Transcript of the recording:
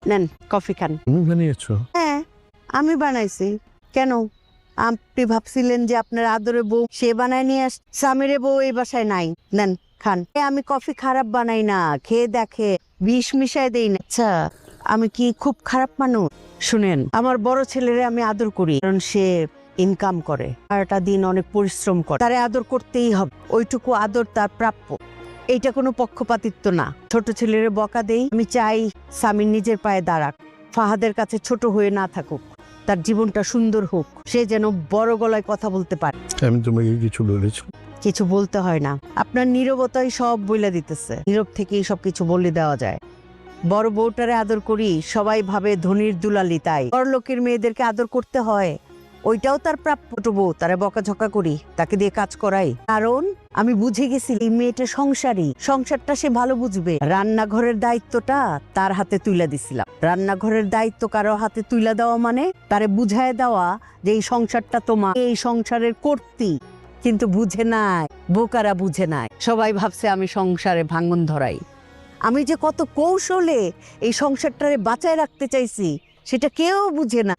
নেন কফি খান। তুমি বানিয়েছো? হ্যাঁ আমি বানাইছি। কেন আপনি ভাবছিলেন যে আপনার আদরের বউ সে বানায় নিয়ে আস? স্বামীর বউ এই বাসায় নাই। নেন খান। আমি কফি খারাপ বানাই না, খেয়ে দেখে বিষ মিশায় দেই না। আচ্ছা আমি কি খুব খারাপ মানুষ? শুনেন, আমার বড় ছেলেরে আমি আদর করি কারণ সে ইনকাম করে, সারাটা দিন অনেক পরিশ্রম করে, তারে আদর করতেই হবে। ওইটুকু আদর তার প্রাপ্য। এইটা কোনো পক্ষপাতিত্ব না। ছোট ছেলের বকা দেই, আমি চাই স্বামীর নিজের পায়ে দাঁড়াক, ফাহাদের কাছে ছোট হয়ে না থাকুক, তার জীবনটা সুন্দর হোক, সে যেন বড় গলায় কথা বলতে পারে। আমি তোমাকে কিছু বলেছি? কিছু বলতে হয় না, আপনার নীরবতাই সব বইলা দিতেছে। নীরব থেকেই সবকিছু বলে দেওয়া যায়। বড় বউটারে আদর করি, সবাই ভাবে ধনির দুলালি, তাই বড় লোকের মেয়েদেরকে আদর করতে হয়, ওইটাও তার প্রাপ্য। ছোট বউ তারে বকাঝকা করি, তাকে দিয়ে কাজ করাই, কারণ আমি বুঝে গেছি এই মেয়েটা সংসারী, সংসারটা সে ভালো বুঝবে। রান্নাঘরের দায়িত্বটা তার হাতে তুলে দিছিলাম। রান্নাঘরের দায়িত্ব কারো হাতে তুলে দেওয়া মানে তারে বুঝায় দেওয়া যে এই সংসারটা তোমার, এই সংসারের কর্ত্রী। কিন্তু বুঝে নাই, বোকারা বুঝে নাই। সবাই ভাবছে আমি সংসারে ভাঙন ধরাই। আমি যে কত কৌশলে এই সংসারটারে বাঁচায় রাখতে চাইছি সেটা কেউ বুঝে না।